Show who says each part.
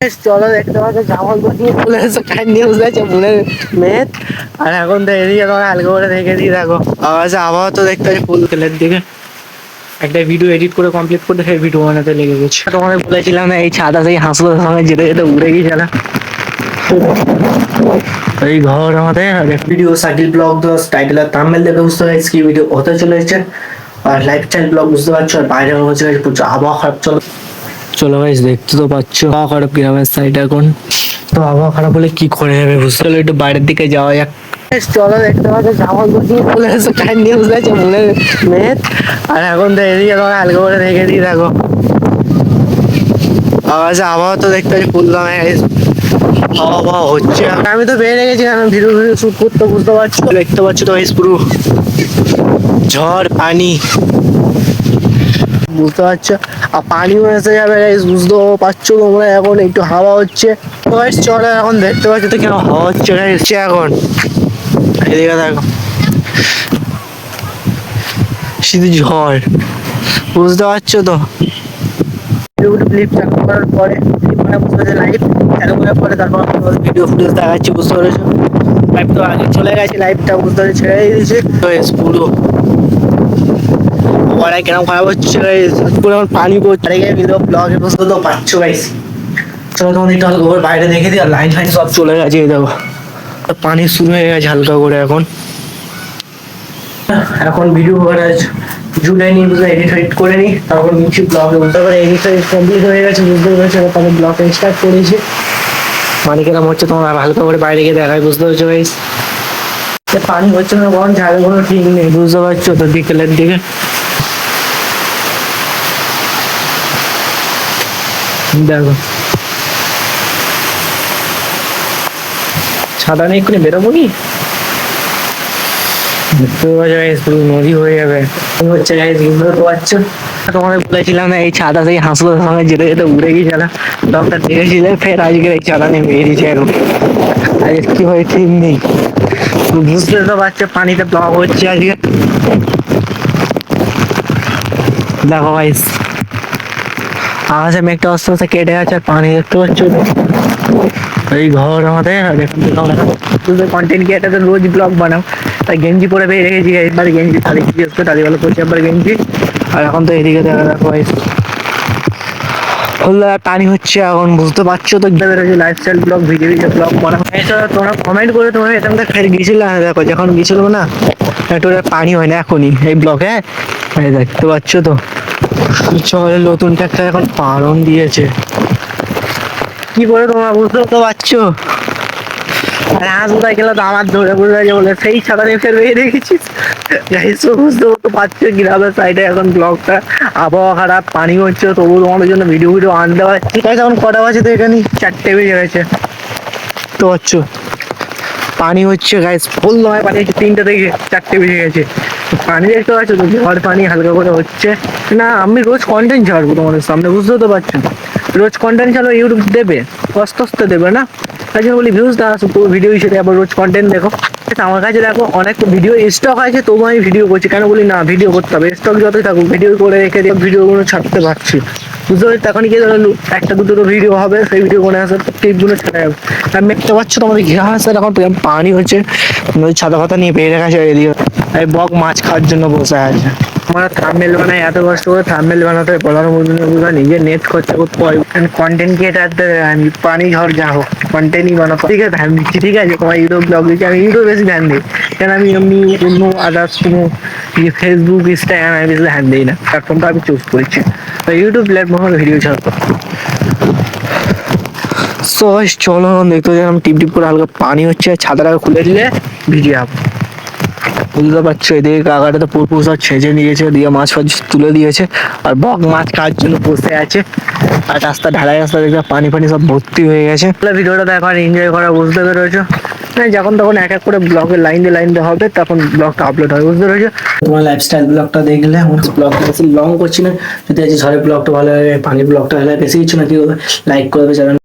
Speaker 1: চলো দেখতে পাচ্ছ জামালপুর চলে এসে নিউজ আছে মনের মেদ। আর এখন তো এদিকে তোমার হালকা করে রেখে দিই। দেখো আবহাওয়া তো দেখতে পাচ্ছি ফুল খেলের দিকে। একটা ভিডিও এডিট করে কমপ্লিট করতে সেই ভিডিও বানাতে লেগে গেছে। তোমাদের বলেছিলাম না এই ছাদা সেই হাঁসগুলোর সঙ্গে যেতে যেতে উড়ে গিয়েছিল। এই ঘর আমাদের ভিডিও সাইকেল ব্লগ টাইটেল আর থাম্বনেল দেখে বুঝতে পারছি কি ভিডিও হতে চলেছে। আর লাইফস্টাইল ব্লগ বুঝতে পারছো। আর বাইরে হচ্ছে প্রচুর আবহাওয়া খারাপ। চলো গাইস দেখতে তো পাচ্ছ আবহাওয়া খারাপ গ্রামের সাইড এখন। তো আবহাওয়া খারাপ হলে কি করে যাবে বুঝতে পারলে একটু বাইরের দিকে যাওয়া যাক। চলো দেখতে পাচ্ছ জামালপুর চলে এসে নিউজ আছে মনের মেদ। আর এখন তো এদিকে তোমার হালকা করে রেখে দিই। দেখো আবহাওয়া তো দেখতে পাচ্ছি ফুল দামে হাওয়া হচ্ছে। আমি তো বেরিয়ে গেছি ভিডিও শুট করতে বুঝতে পারছো। দেখতে পাচ্ছ তো গাইস পুরো ঝড় পানি বুঝতে পারছো। আর পানিও এসে যাবে গাইস বুঝতেও পারছো তোমরা। এখন একটু হাওয়া হচ্ছে তো গাইস চলো এখন দেখতে পাচ্ছ তো কেন হাওয়া হচ্ছে গাইস এখন। এদিকে দেখো শুধু ঝড় বুঝতে পারছো তো। ক্লিপ চালু করার পরে লাইভ চালু করার পরে তারপর ভিডিও ফুটেজ দেখাচ্ছি বুঝতে পেরেছো। লাইভ তো আগে চলে গেছে, লাইভটা বুঝতে পেরে ছেড়ে দিয়েছে পুরো ওরাই কেন খারাপ হচ্ছে পুরো আমার পানি পড়ছে ভিডিও ব্লগে বুঝতে তো পারছো গাইস। চলো তোমাদের একটু হালকা করে বাইরে দেখে দিই। আর লাইন ফাইন সব চলে গেছে দেখো পানি শুরু হয়ে গেছে হালকা করে এখন। এখন ভিডিও করা জুলাই নিয়ে বুঝতে এডিট করে নিই তারপর নিচ্ছি ব্লগে বুঝতে পারে। এডিট কমপ্লিট হয়ে গেছে বুঝতে পেরেছো। তারপর ব্লগে স্টার্ট করেছি মানে কেরম হচ্ছে তোমার হালকা করে বাইরে গিয়ে দেখায় বুঝতে পারছো গাইস। পানি হচ্ছে না কখন ঝাড়ে কোনো ঠিক নেই বুঝতে পারছো তো বিকেলের দিকে। দেখো ছাতা নিয়ে এক্ষুনি বেরোবো কি নদী হয়ে যাবে হচ্ছে পারছো। তোমাদের বলেছিলাম না এই ছাদা সেই হাঁসগুলোর সঙ্গে যেতে যেতে উড়ে গিয়েছিল। ডক্টর দেখেছিল ফের আজকে এই ছাদা নিয়ে বেরিয়েছে এখন। আজকে কি হয় ঠিক নেই বুঝতে তো পারছো। পানিতে ব্লক হচ্ছে আজকে দেখো গাইস। আকাশে মেঘটা আস্তে আস্তে কেটে যাচ্ছে আর পানি দেখতে পাচ্ছ এই ঘর আমাদের। কন্টেন্ট ক্রিয়েটার রোজ ব্লগ বানাও তাই গেঞ্জি পরে বেরিয়ে রেখেছি। একবার গেঞ্জি তারিখ জিজ্ঞেস করে তারিখ ভালো করছি একবার গেঞ্জি। আর এখন তো এদিকে দেখা দেখো পানি হচ্ছে এখন বুঝতে পারছো তো। লাইফস্টাইল ব্লগ ভিডিও ব্লগ বানাও তোমরা কমেন্ট করে তোমরা এটা ফের গিয়েছিল দেখো যখন গিয়েছিল না একটু পানি হয় না এখনই এই ব্লগে দেখতে পাচ্ছ তো। চলে নতুন ট্রাক্টর এখন পালন দিয়েছে কি করে তোমরা বুঝতে তো পারছো। আর হাঁস কোথায় গেলে তো আমার ধরে বুঝতে বলে সেই ছাড়া নিয়ে ফের বেরিয়ে দেখেছিস বুঝতে তো পারছো গ্রামের সাইডে এখন ব্লগটা আবহাওয়া খারাপ পানি হচ্ছে তবু তোমাদের জন্য ভিডিও আনতে পারছি। ঠিক আছে এখন কটা বাজে তো এখানে 4টে বেজে গেছে তো পারছো পানি হচ্ছে গাইস ফুল নয় পানি হচ্ছে 3টে থেকে 4টে বেজে গেছে। পানি দেখতে পাচ্ছ তো ঝড় পানি হালকা করে হচ্ছে না। আমি রোজ কন্টেন্ট ছাড়বো তোমাদের সামনে বুঝতে তো পারছো। রোজ কন্টেন্ট ছাড়ো ইউটিউব দেবে আস্তে আস্তে দেবে না তাই জন্য বলি ভিউজ দেওয়া পুরো ভিডিও হিসেবে আবার রোজ কন্টেন্ট দেখো। আমার কাছে দেখো অনেক ভিডিও স্টক আছে তবু আমি ভিডিও করছি কেন বলি না ভিডিও করতে হবে স্টক যতই থাকুক ভিডিও করে রেখে দিয়ে ভিডিওগুলো ছাড়তে পারছি বুঝতে পারছি। তখন কি একটা দুটো ভিডিও হবে সেই ভিডিও মনে আসে ক্লিপগুলো ছেড়ে যাবে। আমি দেখতে পাচ্ছ তোমাদের ঘেরা আসছে এখন পানি হচ্ছে নদীর ছাতা ফাতা নিয়ে বেরিয়ে গেছে এদিকে। এই বক মাছ খাওয়ার জন্য বসে আছে। আমরা থাম্বনেল বানাই এত কষ্ট করে থাম্বনেল বানাতে বলার মধ্যে নিজে নেট খরচা করতে হয়। কন্টেন্ট ক্রিয়েটারদের পানি ঝড় যা হোক কন্টেন্টই বানাবো ঠিক আছে ধ্যান দিচ্ছি। ঠিক আছে তোমার ইউটিউব ব্লগ দিচ্ছি আমি ইউটিউব বেশি ধ্যান দিই কেন আমি এমনি অন্য আদার্স কোনো ফেসবুক ইনস্টাগ্রাম আমি বেশি ধ্যান দিই না প্ল্যাটফর্মটা আমি চুজ করেছি তো ইউটিউব প্ল্যাটফর্মে ভিডিও ছাড়বো। সো চলো দেখতে যেরকম টিপ টিপ করে হালকা পানি হচ্ছে ছাতাটাকে খুলে দিলে ভিডিও আপ বুঝতে পারছো। এদিকে কাকাটা তো পুরপুর সব ছেঁচে নিয়েছে দিয়ে মাছ ফাছ তুলে দিয়েছে আর বক মাছ খাওয়ার জন্য বসে আছে। আর রাস্তা ঢালাই রাস্তা দেখে পানি ফানি সব ভর্তি হয়ে গেছে। ভিডিওটা দেখো আর এনজয় করা বুঝতে পেরেছো। যখন তখন এক এক করে ব্লগের লাইন দিয়ে হবে তখন ব্লগটা আপলোড হবে বুঝতে পেরেছো। তোমার লাইফস্টাইল ব্লগটা দেখলে আমার ব্লগটা বেশি লং করছি না। যদি আজ ঝড়ের ব্লগটা ভালো লাগে পানির ব্লগটা ভালো লাগে বেশি কিছু না কি লাইক করবে চ্যানেল।